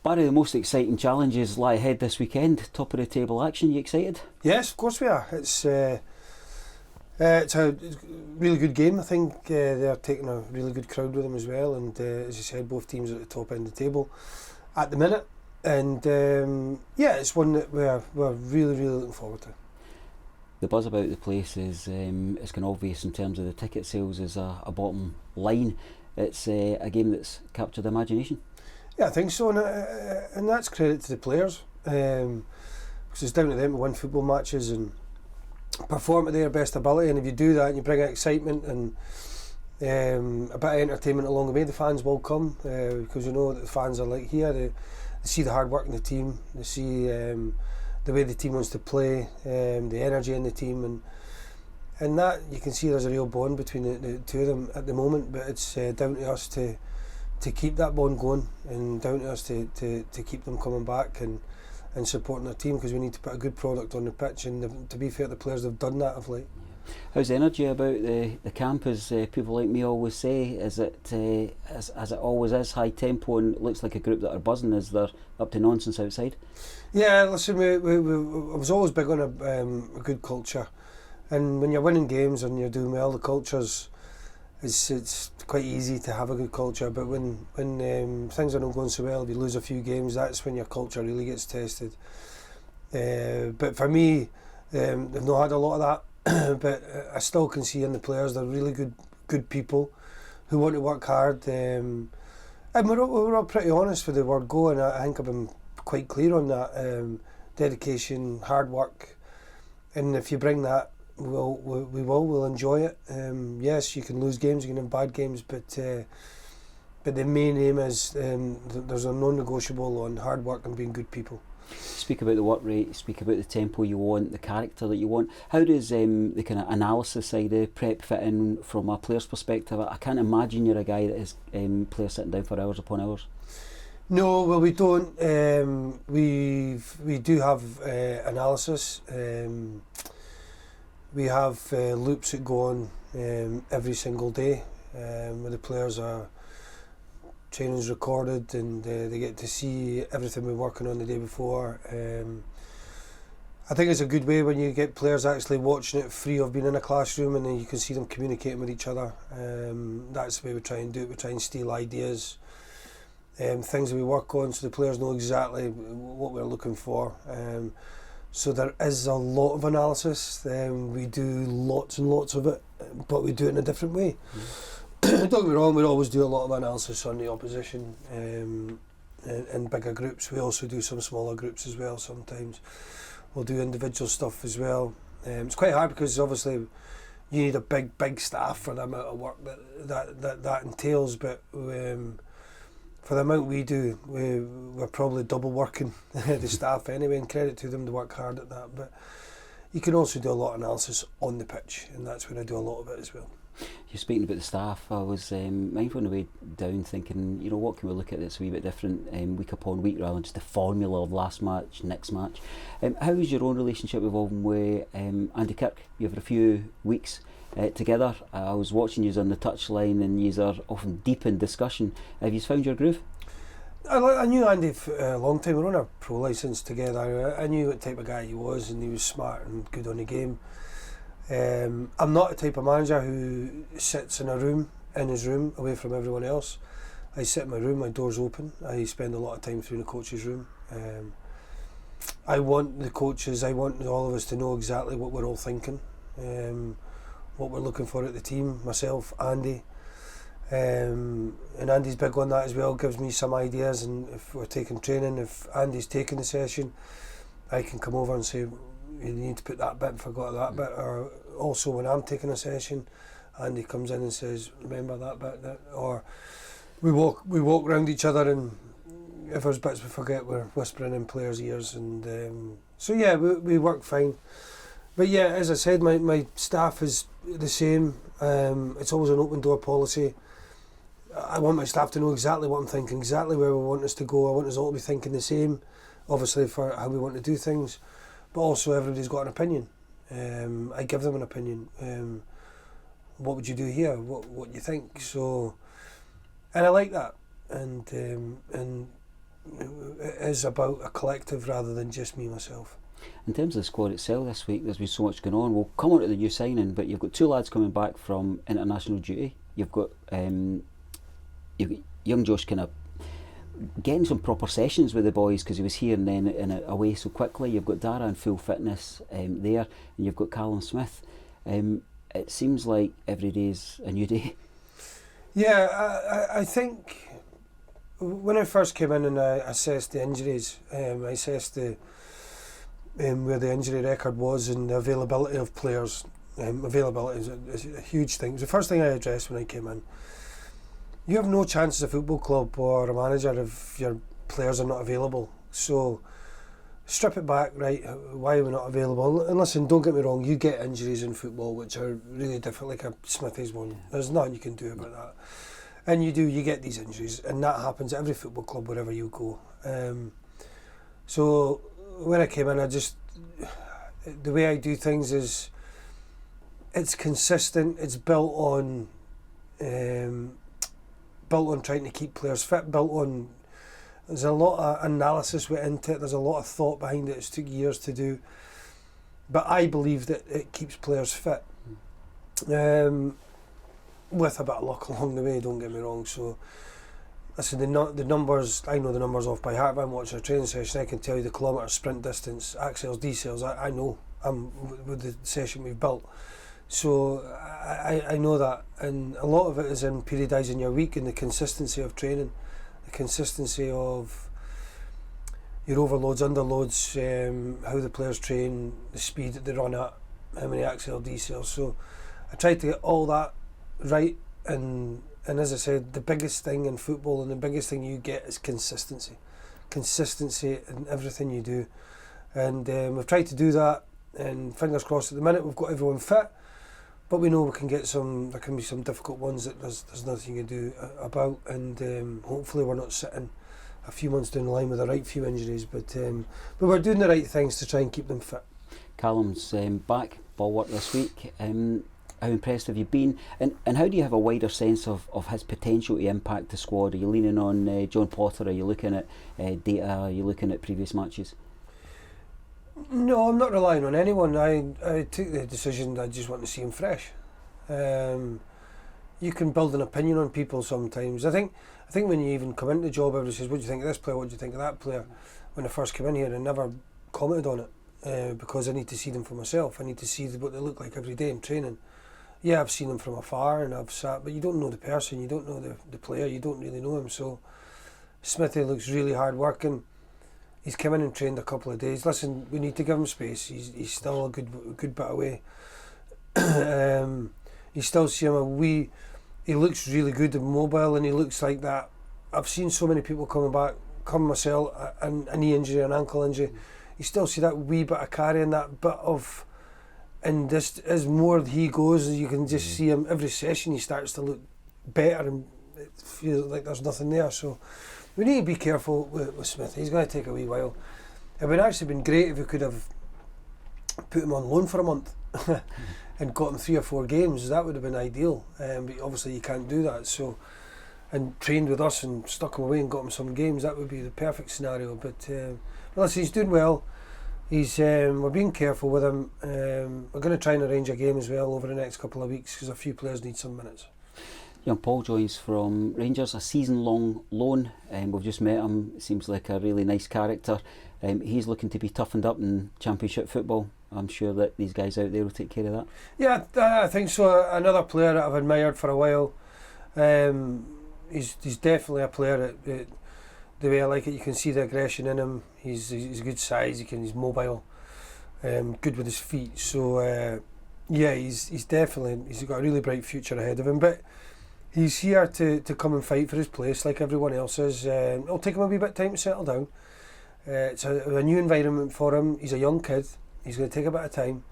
Barry, the most exciting challenges lie ahead this weekend. Top of the table action. You excited? Yes, of course we are. It's a really good game. I think they're taking a really good crowd with them as well. And as you said, both teams are at the top end of the table at the minute. And it's one that we're really looking forward to. The buzz about the place is kind of obvious in terms of the ticket sales as a bottom line. It's a game that's captured imagination. Yeah, I think so, and that's credit to the players, because it's down to them to win football matches and perform to their best ability. And if you do that and you bring out excitement and a bit of entertainment along the way, the fans will come, because you know that the fans are like here. They see the hard work in the team, they see the way the team wants to play, the energy in the team, and that you can see there's a real bond between the two of them at the moment. But it's down to us to keep that bond going, and down to us to keep them coming back and supporting their team, because we need to put a good product on the pitch. And to be fair, the players have done that of late. How's the energy about the camp? As people like me always say, is it as it always is, high tempo, and it looks like a group that are buzzing? Is there up to nonsense outside? Yeah, listen, I was always big on a good culture, and when you're winning games and you're doing well, the culture's it's quite easy to have a good culture. But when things are not going so well, if you lose a few games, that's when your culture really gets tested. But for me, they've not had a lot of that. But I still can see in the players they're really good people who want to work hard, and we're all pretty honest with the word go, and I think I've been quite clear on that. Dedication, hard work, and if you bring that, we'll enjoy it. Yes, you can lose games, you can have bad games, but the main aim is there's a non-negotiable on hard work and being good people. Speak about the work rate, speak about the tempo you want, the character that you want. How does the kind of analysis side of prep fit in from a player's perspective? I can't imagine you're a guy that has players sitting down for hours upon hours. No, well, we don't. We do have analysis. We have loops that go on every single day, where the players are training's recorded, and they get to see everything we're working on the day before. I think it's a good way when you get players actually watching it free of being in a classroom, and then you can see them communicating with each other. That's the way we try and do it. We try and steal ideas, things that we work on, so the players know exactly what we're looking for. So there is a lot of analysis. We do lots and lots of it, but we do it in a different way. Don't get me wrong, we always do a lot of analysis on the opposition in bigger groups. We also do some smaller groups as well sometimes. We'll do individual stuff as well. It's quite hard because obviously you need a big staff for the amount of work that entails, but for the amount we do, we're probably double working the staff anyway, and credit to them to work hard at that. But you can also do a lot of analysis on the pitch, and that's where I do a lot of it as well. You're speaking about the staff. I was mindful on the way down thinking, what can we look at that's a wee bit different week upon week rather than just the formula of last match, next match. How is your own relationship evolving with Andy Kirk? You've had a few weeks together. I was watching you on the touchline, and you are often deep in discussion. Have you found your groove? I knew Andy for a long time. We were on a pro licence together. I knew what type of guy he was, and he was smart and good on the game. I'm not the type of manager who sits in his room away from everyone else. I sit in my room, my door's open. I spend a lot of time through the coach's room. I want the coaches, I want all of us to know exactly what we're all thinking, what we're looking for at the team, myself, Andy. And Andy's big on that as well, gives me some ideas, and if we're taking training, if Andy's taking the session, I can come over and say, you need to put that bit, forgot that bit. Or also when I'm taking a session, Andy comes in and says, remember that bit, or we walk around each other, and if there's bits we forget, we're whispering in players' ears. And so yeah, we work fine. But yeah, as I said, my staff is the same. It's always an open door policy. I want my staff to know exactly what I'm thinking, exactly where we want us to go. I want us all to be thinking the same, obviously, for how we want to do things. But also everybody's got an opinion. I give them an opinion. What would you do here? What do you think? So, and I like that. And it is about a collective rather than just me, myself. In terms of the squad itself this week, there's been so much going on. We'll come on to the new signing, but you've got 2 lads coming back from international duty. You've got young Josh kind of getting some proper sessions with the boys because he was here and then away so quickly. You've got Dara in full fitness there, and you've got Callum Smith. It seems like every day's a new day. Yeah, I think when I first came in and I assessed the injuries, I assessed where the injury record was and the availability of players. Availability is a huge thing. It was the first thing I addressed when I came in. You have no chance as a football club or a manager if your players are not available. So strip it back, right? Why are we not available? And listen, don't get me wrong, you get injuries in football which are really difficult, like a Smithy's one. There's nothing you can do about that. And you get these injuries, and that happens at every football club wherever you go. So when I came in, the way I do things is it's consistent. It's built on trying to keep players fit. There's a lot of analysis went into it. There's a lot of thought behind it. It's took years to do, but I believe that it keeps players fit. With a bit of luck along the way. Don't get me wrong. So. Listen, the numbers, I know the numbers off by heart. If I'm watching a training session, I can tell you the kilometre sprint distance, accels, decels. I know with the session we've built. So I know that, and a lot of it is in periodising your week and the consistency of training, the consistency of your overloads, underloads, how the players train, the speed that they run at, how many accel, decels. So I tried to get all that right, and as I said, the biggest thing in football and the biggest thing you get is consistency. Consistency in everything you do. And we've tried to do that, and fingers crossed at the minute we've got everyone fit, but we know we can get there can be some difficult ones that there's nothing you can do about, and hopefully we're not sitting a few months down the line with the right few injuries, but we're doing the right things to try and keep them fit. Callum's back, ball work this week. How impressed have you been, and how do you have a wider sense of his potential to impact the squad? Are you leaning on John Potter? Are you looking at data? Are you looking at previous matches? No, I'm not relying on anyone. I took the decision that I just want to see him fresh. You can build an opinion on people sometimes. I think when you even come into the job, everybody says, what do you think of this player, what do you think of that player? When I first came in here, I never commented on it because I need to see them for myself. I need to see what they look like every day in training. Yeah, I've seen them from afar and I've sat, but you don't know the person, you don't know the player, you don't really know him. So Smithy looks really hard working. He's come in and trained a couple of days. Listen, we need to give him space. He's still a good bit away. You still see him he looks really good and mobile, and he looks like that. I've seen so many people coming back, myself, a knee injury, an ankle injury. You still see that wee bit of carrying, that bit of. And this, as more he goes, you can just see him every session. He starts to look better, and it feels like there's nothing there. So we need to be careful with Smith. He's going to take a wee while. It would actually been great if we could have put him on loan for a month and got him 3 or 4 games. That would have been ideal. But obviously you can't do that. So, and trained with us and stuck him away and got him some games. That would be the perfect scenario. But listen, he's doing well. We're being careful with him. We're going to try and arrange a game as well over the next couple of weeks because a few players need some minutes. Young Paul joins from Rangers, a season-long loan. We've just met him. Seems like a really nice character. He's looking to be toughened up in Championship football. I'm sure that these guys out there will take care of that. Yeah, I think so. Another player that I've admired for a while. He's definitely a player that the way I like it, you can see the aggression in him. He's good size. He's mobile, good with his feet. So he's got a really bright future ahead of him. But he's here to come and fight for his place like everyone else is. It'll take him a wee bit of time to settle down. It's a new environment for him. He's a young kid. He's going to take a bit of time.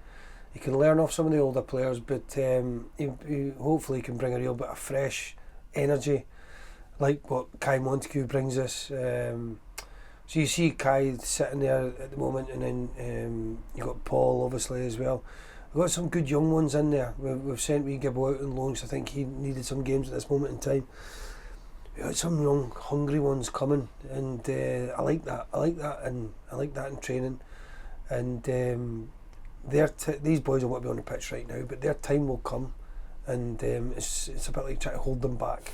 He can learn off some of the older players, but he hopefully can bring a real bit of fresh energy, like what Kai Montague brings us. So you see Kai sitting there at the moment, and then you've got Paul obviously as well. We've got some good young ones in there. We've sent wee Gibbo out on loans. I think he needed some games at this moment in time. we got some young, hungry ones coming, and I like that. And I like that in training. And these boys will want to be on the pitch right now, but their time will come, and it's a bit like trying to hold them back.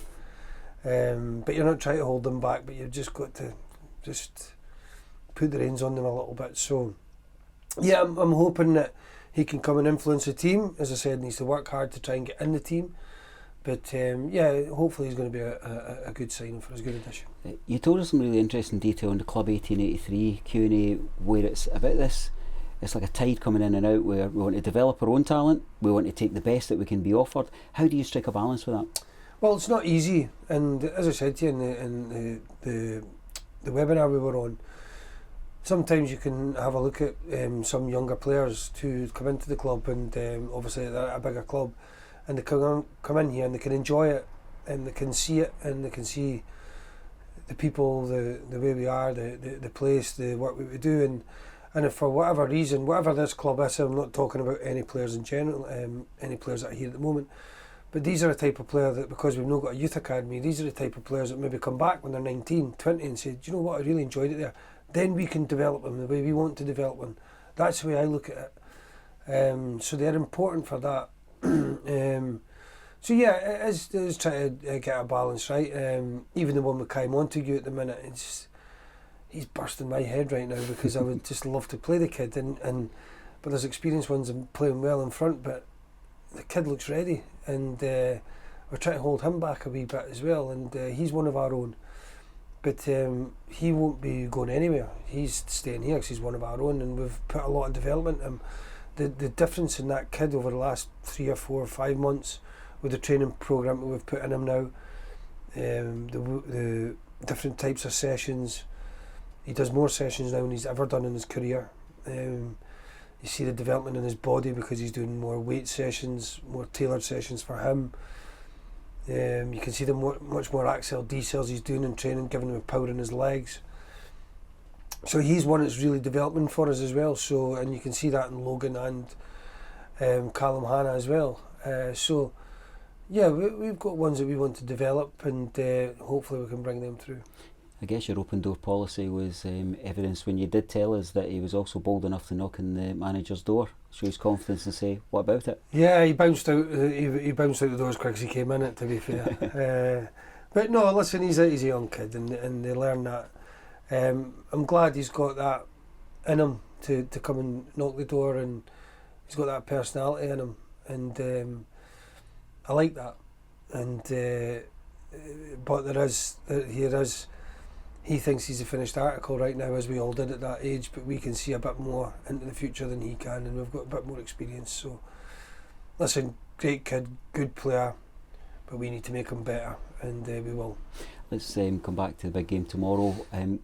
But you're not trying to hold them back, but you've just got to just put the reins on them a little bit. So, yeah, I'm hoping that he can come and influence the team. As I said, needs to work hard to try and get in the team. But yeah, hopefully he's going to be a good signing for us, good addition. You told us some really interesting detail on the Club 1883 Q&A, where it's about this. It's like a tide coming in and out, where we want to develop our own talent, we want to take the best that we can be offered. How do you strike a balance with that? Well, it's not easy, and as I said to you in the webinar we were on, sometimes you can have a look at some younger players to come into the club, and obviously they're at a bigger club, and they come in here and they can enjoy it, and they can see it, and they can see the people, the way we are, the place, the work we do, and if for whatever reason, whatever this club is, I'm not talking about any players in general, any players that are here at the moment, but these are the type of player that, because we've not got a youth academy, these are the type of players that maybe come back when they're 19, 20 and say, do you know what, I really enjoyed it there. Then we can develop them the way we want to develop them. That's the way I look at it. So they're important for that. So yeah, it is trying to get a balance right. Even the one with Kai Montague at the minute, he's bursting my head right now, because I would just love to play the kid, but there's experienced ones and playing well in front, but the kid looks ready, and we're trying to hold him back a wee bit as well, and he's one of our own, but he won't be going anywhere. He's staying here because he's one of our own, and we've put a lot of development in him. The difference in that kid over the last 3 or 4 or 5 months with the training programme that we've put in him now, the different types of sessions, he does more sessions now than he's ever done in his career. You see the development in his body because he's doing more weight sessions, more tailored sessions for him. You can see the much more accel decels he's doing in training, giving him power in his legs. So he's one that's really developing for us as well. So, and you can see that in Logan and Callum Hanna as well. So yeah, we've got ones that we want to develop, and hopefully we can bring them through. I guess your open door policy was evidenced when you did tell us that he was also bold enough to knock on the manager's door, show his confidence and say, what about it? Yeah, he bounced out. He bounced out the door as quick as he came in it, to be fair. But no, listen, he's a young kid, and they learn that. I'm glad he's got that in him to come and knock the door, and he's got that personality in him, and I like that. And but he thinks he's a finished article right now, as we all did at that age, but we can see a bit more into the future than he can, and we've got a bit more experience. So listen, great kid, good player, but we need to make him better, and we will. Let's come back to the big game tomorrow.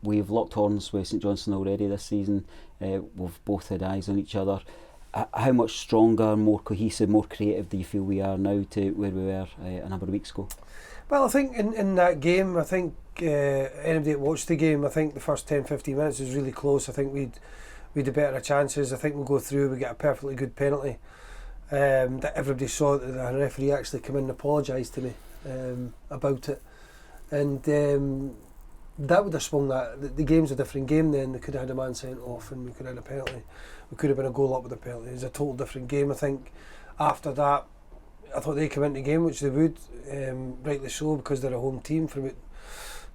We've locked horns with St Johnstone already this season. We've both had eyes on each other. How much stronger, more cohesive, more creative do you feel we are now to where we were a number of weeks ago? Well, I think in that game, I think anybody that watched the game, I think the first 10-15 minutes was really close. I think we'd have better chances. I think we'll go through, we get a perfectly good penalty. That everybody saw that the referee actually came in and apologised to me about it. And that would have swung that. The game's a different game then. They could have had a man sent off, and we could have had a penalty. We could have been a goal up with a penalty. It was a total different game. I think after that, I thought they came into the game, which they would, rightly so, because they're a home team for about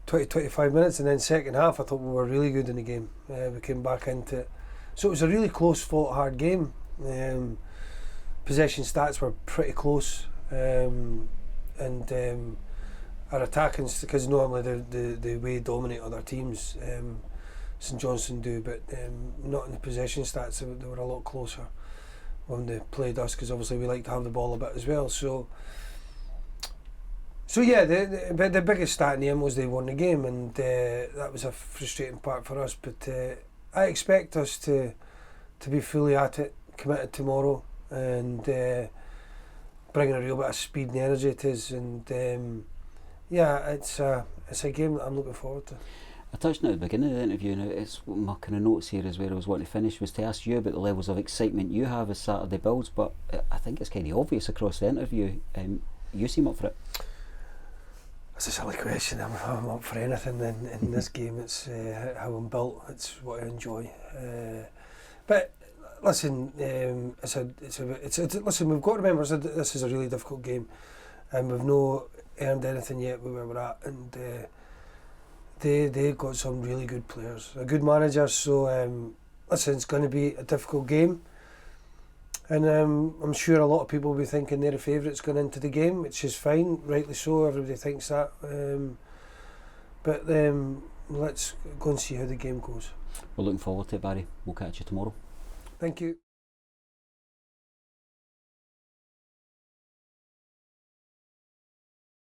20-25 minutes, and then second half I thought we were really good in the game. We came back into it. So it was a really close, fought, hard game. Possession stats were pretty close, and our attacking, because normally the way dominate other teams, St Johnstone do, but not in the possession stats. They were a lot closer when they played us, because obviously we like to have the ball a bit as well. So yeah, the biggest stat in the end was they won the game, and that was a frustrating part for us. But I expect us to be fully at it, committed tomorrow, and bringing a real bit of speed and energy to us. And yeah, it's a game that I'm looking forward to. I touched on it at the beginning of the interview, and it's my kind of notes here is where I was wanting to finish, was to ask you about the levels of excitement you have as Saturday builds, but I think it's kind of obvious across the interview. You seem up for it. That's a silly question. I'm up for anything in this game. It's how I'm built. It's what I enjoy. But listen, listen. We've got to remember this is a really difficult game, and we've not earned anything yet with where we're at. And they got some really good players, a good manager. So listen, it's going to be a difficult game. And I'm sure a lot of people will be thinking they're the favourites going into the game, which is fine, rightly so, everybody thinks that. But let's go and see how the game goes. We're looking forward to it, Barry. We'll catch you tomorrow. Thank you.